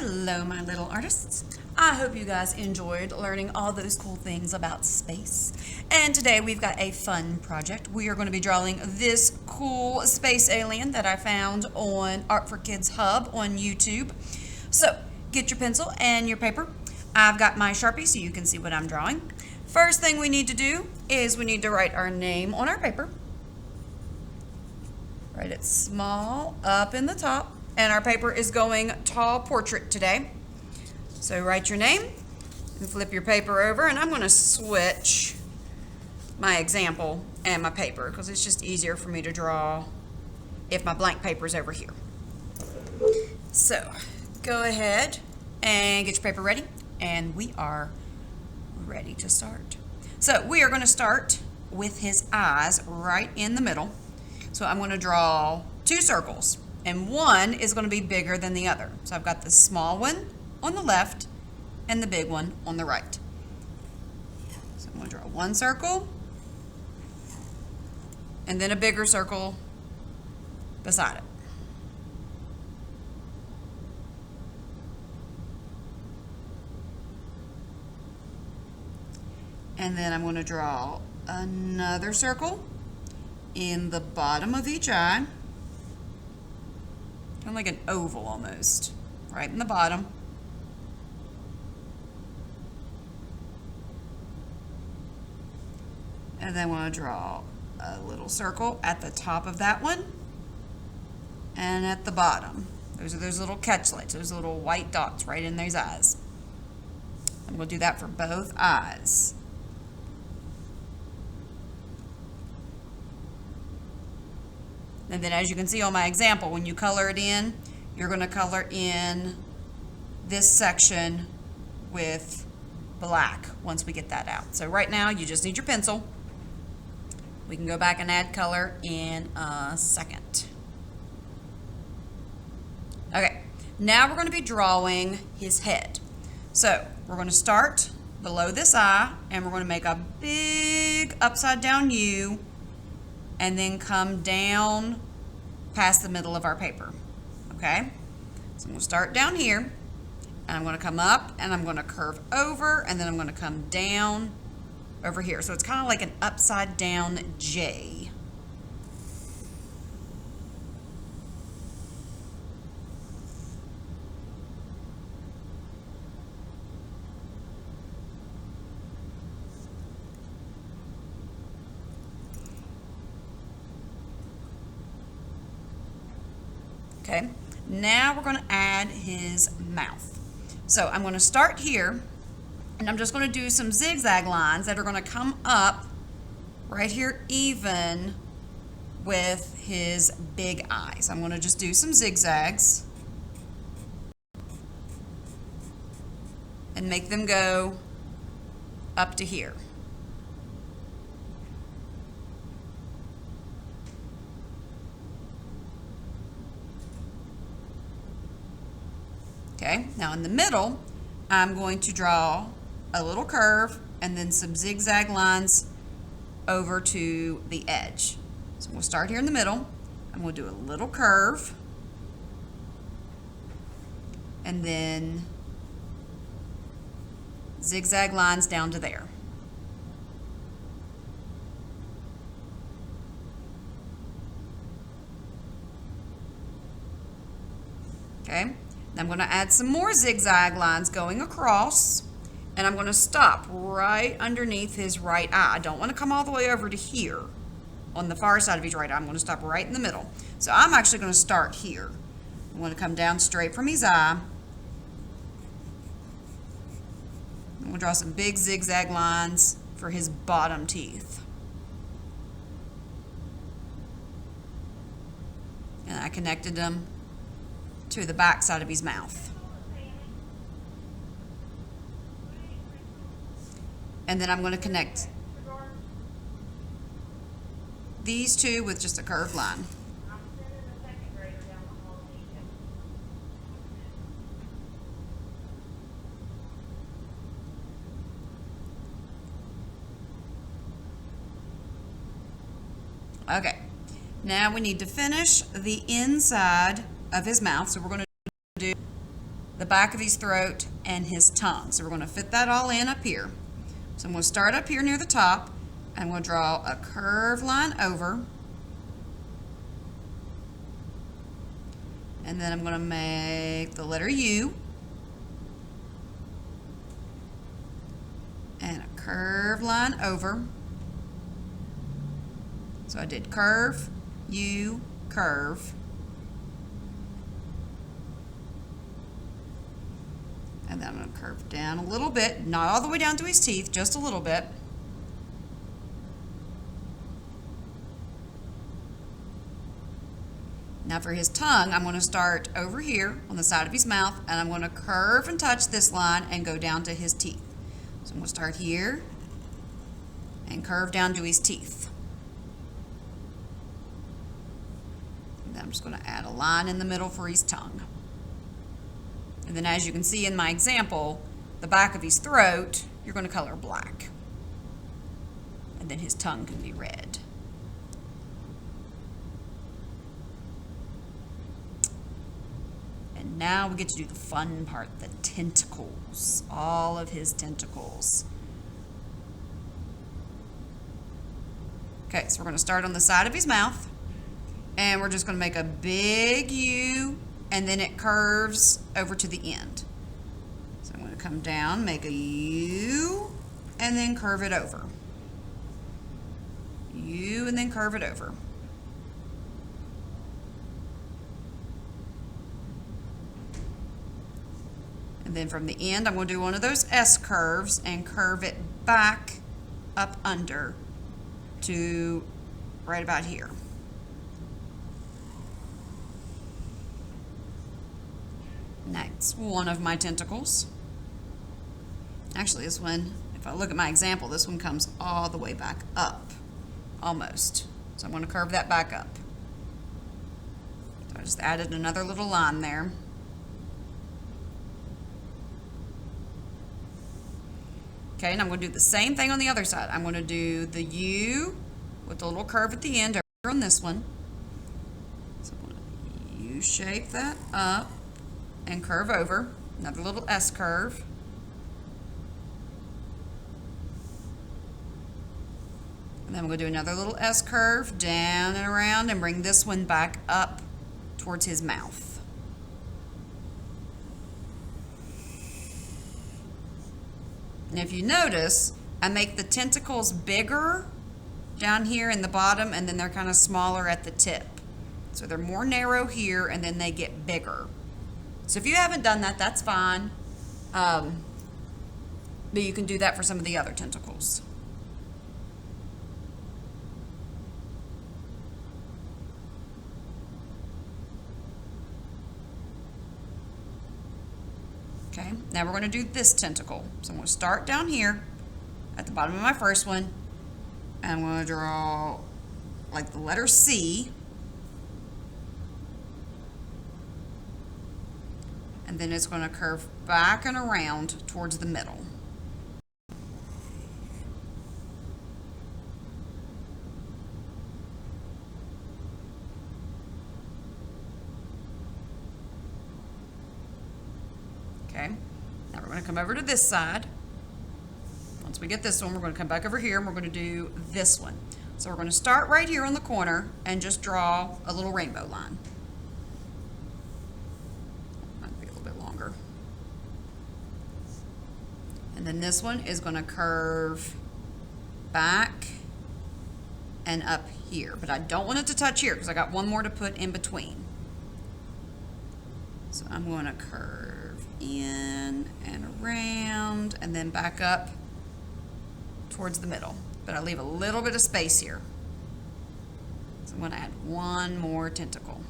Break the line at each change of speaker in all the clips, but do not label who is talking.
Hello, my little artists. I hope you guys enjoyed learning all those cool things about space. And today we've got a fun project. We are going to be drawing this cool space alien that I found on Art for Kids Hub on YouTube. So get your pencil and your paper. I've got my Sharpie so you can see what I'm drawing. First thing we need to do is we need to write our name on our paper. Write it small up in the top. And our paper is going tall portrait today. So write your name and flip your paper over, and I'm going to switch my example and my paper because it's just easier for me to draw if my blank paper is over here. So go ahead and get your paper ready, and we are ready to start. So we are going to start with his eyes right in the middle. So I'm going to draw two circles. And one is going to be bigger than the other. So I've got the small one on the left and the big one on the right. So I'm going to draw one circle and then a bigger circle beside it. And then I'm going to draw another circle in the bottom of each eye. Kind of like an oval almost, right in the bottom. And then I want to draw a little circle at the top of that one and at the bottom. Those are those little catch lights, those little white dots right in those eyes. I'm going to do that for both eyes. And then as you can see on my example, when you color it in, you're going to color in this section with black once we get that out. So right now you just need your pencil. We can go back and add color in a second. Okay, now we're going to be drawing his head. So we're going to start below this eye and we're going to make a big upside down U and then come down past the middle of our paper, okay? So I'm going to start down here, and I'm going to come up, and I'm going to curve over, and then I'm going to come down over here. So it's kind of like an upside down J. Okay, now we're going to add his mouth. So I'm going to start here, and I'm just going to do some zigzag lines that are going to come up right here even with his big eyes. I'm going to just do some zigzags and make them go up to here. Okay, now in the middle, I'm going to draw a little curve and then some zigzag lines over to the edge. So we'll start here in the middle. I'm going to do a little curve and then zigzag lines down to there. Okay. I'm going to add some more zigzag lines going across, and I'm going to stop right underneath his right eye. I don't want to come all the way over to here on the far side of his right eye. I'm going to stop right in the middle. So I'm actually going to start here. I'm going to come down straight from his eye. I'm going to draw some big zigzag lines for his bottom teeth. And I connected them to the back side of his mouth. And then I'm going to connect these two with just a curved line. Okay, now we need to finish the inside of his mouth. So we're going to do the back of his throat, and his tongue. So we're going to fit that all in up here. So I'm going to start up here near the top. I'm going to draw a curved line over. And then I'm going to make the letter U. And a curved line over. So I did curve, U, curve. And then I'm going to curve down a little bit, not all the way down to his teeth, just a little bit. Now for his tongue, I'm going to start over here on the side of his mouth, and I'm going to curve and touch this line and go down to his teeth. So I'm going to start here and curve down to his teeth. And then I'm just going to add a line in the middle for his tongue. And then as you can see in my example, the back of his throat, you're going to color black. And then his tongue can be red. And now we get to do the fun part, the tentacles, all of his tentacles. Okay, so we're going to start on the side of his mouth, and we're just going to make a big U, and then it curves over to the end. So I'm going to come down, make a U, and then curve it over. U, and then curve it over. And then from the end, I'm going to do one of those S curves and curve it back up under to right about here. That's one of my tentacles. Actually, this one, if I look at my example, this one comes all the way back up, almost. So I'm going to curve that back up. So I just added another little line there. Okay, and I'm going to do the same thing on the other side. I'm going to do the U with the little curve at the end over on this one. So I'm going to U-shape that up and curve over. Another little S curve. And then I'm going to do another little S curve down and around and bring this one back up towards his mouth. And if you notice, I make the tentacles bigger down here in the bottom, and then they're kind of smaller at the tip. So they're more narrow here, and then they get bigger. So if you haven't done that, that's fine. But you can do that for some of the other tentacles. Okay, now we're going to do this tentacle. So I'm going to start down here at the bottom of my first one, and I'm going to draw like the letter C, and then it's going to curve back and around towards the middle. Okay, now we're going to come over to this side. Once we get this one, we're going to come back over here and we're going to do this one. So we're going to start right here on the corner and just draw a little rainbow line. Might be a little bit longer. And then this one is going to curve back and up here. But I don't want it to touch here because I got one more to put in between. So I'm going to curve in and around and then back up towards the middle. But I leave a little bit of space here. So I'm going to add one more tentacle.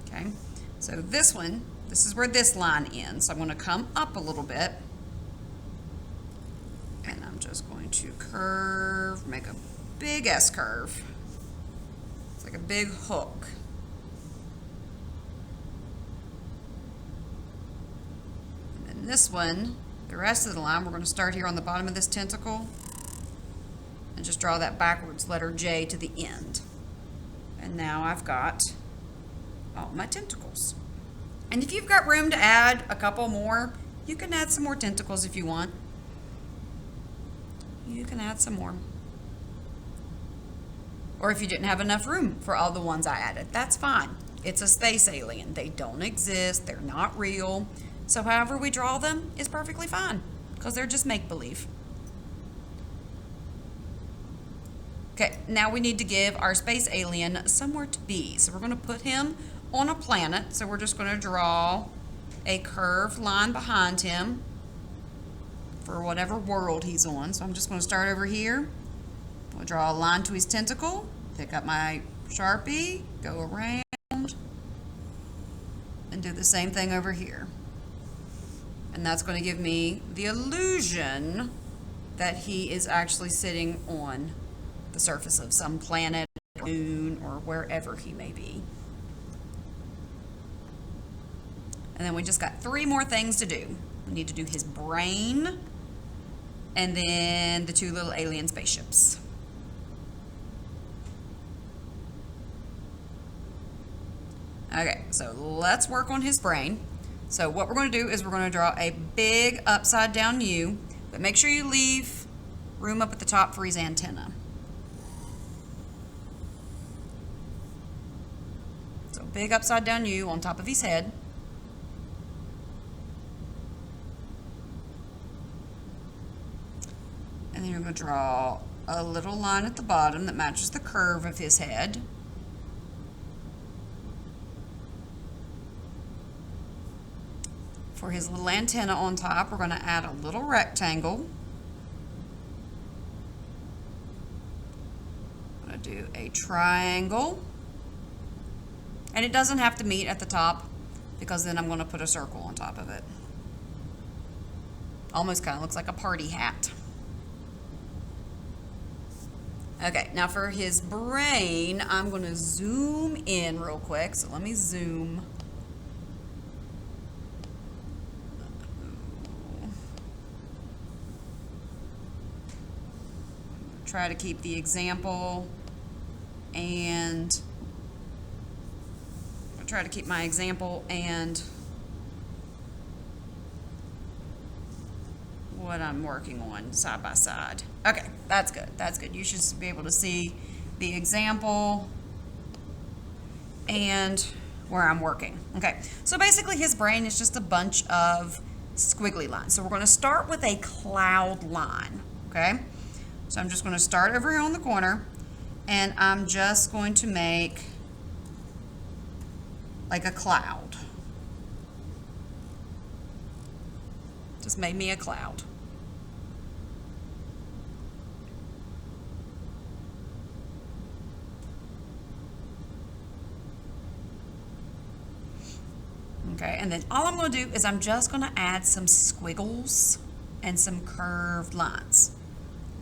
Okay, so this one, this is where this line ends. So I'm going to come up a little bit. And I'm just going to curve, make a big S curve. It's like a big hook. And then this one, the rest of the line, we're going to start here on the bottom of this tentacle and just draw that backwards letter J to the end. And now I've got all my tentacles. And if you've got room to add a couple more, you can add some more tentacles if you want. You can add some more. Or if you didn't have enough room for all the ones I added, that's fine. It's a space alien. They don't exist. They're not real. So however we draw them is perfectly fine because they're just make-believe. Okay, now we need to give our space alien somewhere to be. So we're going to put him on a planet. So we're just going to draw a curved line behind him for whatever world he's on. So I'm just going to start over here. I'll draw a line to his tentacle, pick up my Sharpie, go around, and do the same thing over here. And that's going to give me the illusion that he is actually sitting on the surface of some planet or moon or wherever he may be. And then we just got 3 more things to do. We need to do his brain and then the 2 little alien spaceships. Okay, so let's work on his brain. So what we're going to do is we're going to draw a big upside down U, but make sure you leave room up at the top for his antenna. So big upside down U on top of his head. And then you're going to draw a little line at the bottom that matches the curve of his head. For his little antenna on top, we're going to add a little rectangle. I'm going to do a triangle. And it doesn't have to meet at the top because then I'm going to put a circle on top of it. Almost kind of looks like a party hat. Okay, now for his brain, I'm going to zoom in real quick. So let me zoom. Try to keep the example and I'll try to keep my example and what I'm working on side by side. Okay, that's good. That's good. You should be able to see the example and where I'm working. Okay, so basically his brain is just a bunch of squiggly lines. So we're going to start with a cloud line, okay? So I'm just going to start over here on the corner and I'm just going to make like a cloud. Just made me a cloud. Okay, and then all I'm going to do is I'm just going to add some squiggles and some curved lines.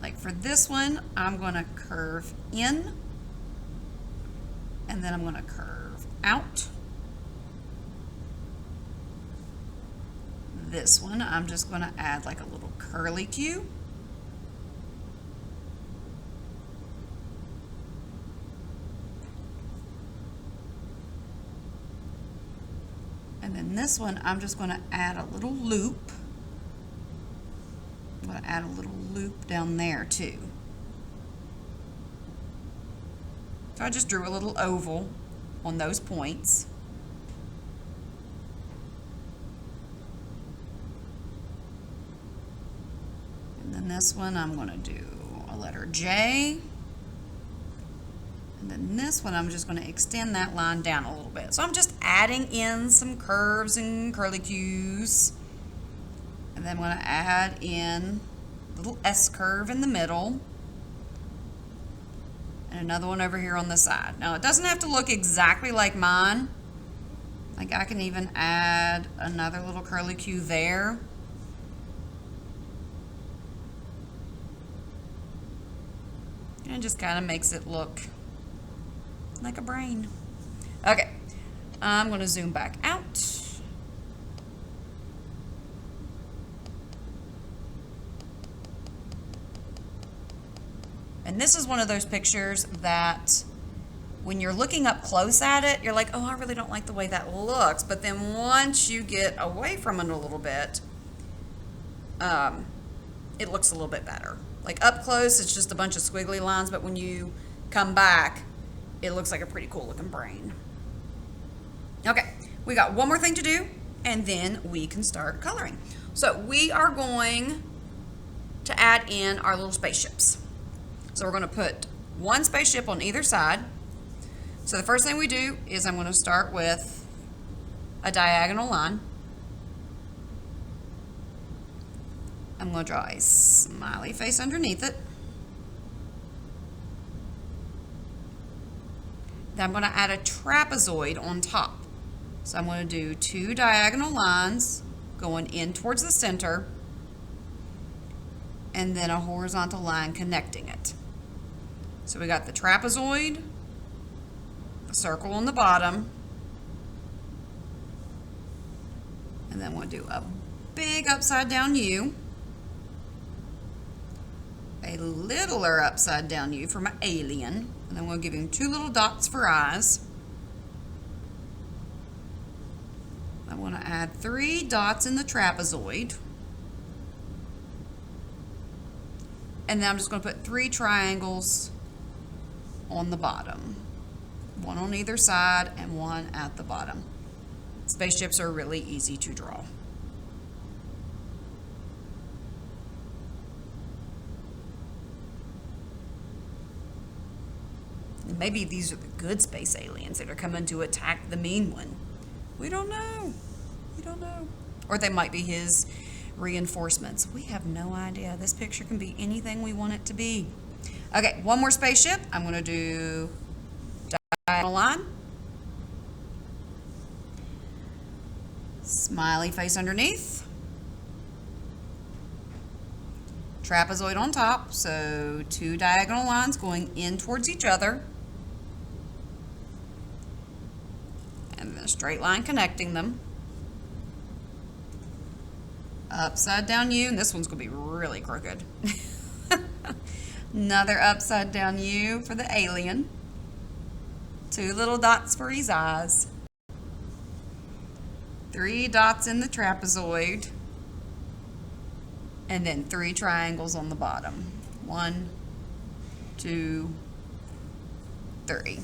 Like for this one, I'm going to curve in, and then I'm going to curve out. This one, I'm just going to add like a little curly Q. And then this one, I'm just going to add a little loop. I'm going to add a little loop down there too. So I just drew a little oval on those points. And then this one I'm going to do a letter J. And then this one I'm just going to extend that line down a little bit. So I'm just adding in some curves and curly Q's. And then I'm going to add in a little S curve in the middle. And another one over here on the side. Now it doesn't have to look exactly like mine. Like I can even add another little curly Q there. And it just kind of makes it look like a brain. Okay, I'm going to zoom back out. And this is one of those pictures that when you're looking up close at it, you're like, oh, I really don't like the way that looks. But then once you get away from it a little bit, it looks a little bit better. Like up close, it's just a bunch of squiggly lines, but when you come back, it looks like a pretty cool looking brain. Okay, we got one more thing to do, and then we can start coloring. So we are going to add in our little spaceships. So we're going to put one spaceship on either side. So the first thing we do is I'm going to start with a diagonal line. I'm going to draw a smiley face underneath it. Then I'm going to add a trapezoid on top. So I'm going to do 2 diagonal lines going in towards the center, and then a horizontal line connecting it. So we got the trapezoid, a circle on the bottom, and then we'll do a big upside down U, a littler upside down U for my alien, and then we'll give him 2 little dots for eyes. I want to add 3 dots in the trapezoid. And then I'm just going to put 3 triangles on the bottom. 1 on either side and 1 at the bottom. Spaceships are really easy to draw. And maybe these are the good space aliens that are coming to attack the mean one. We don't know. We don't know. Or they might be his reinforcements. We have no idea. This picture can be anything we want it to be. Okay, one more spaceship. I'm going to do diagonal line. Smiley face underneath. Trapezoid on top. So 2 diagonal lines going in towards each other. And then a straight line connecting them. Upside down U, and this one's going to be really crooked. Another upside down U for the alien. 2 little dots for his eyes. 3 dots in the trapezoid. And then 3 triangles on the bottom. 1, 2, 3.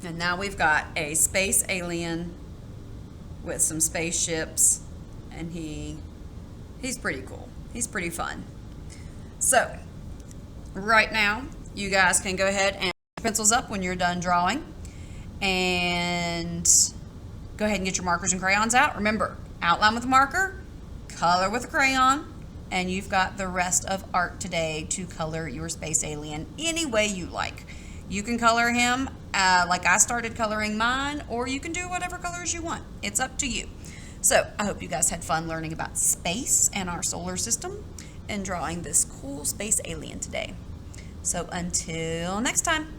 And now we've got a space alien with some spaceships, and he's pretty cool. He's pretty fun. So, right now, you guys can go ahead and put your pencils up when you're done drawing, and go ahead and get your markers and crayons out. Remember, outline with a marker, color with a crayon, and you've got the rest of art today to color your space alien any way you like. You can color him like I started coloring mine, or you can do whatever colors you want. It's up to you. So I hope you guys had fun learning about space and our solar system and drawing this cool space alien today. So until next time.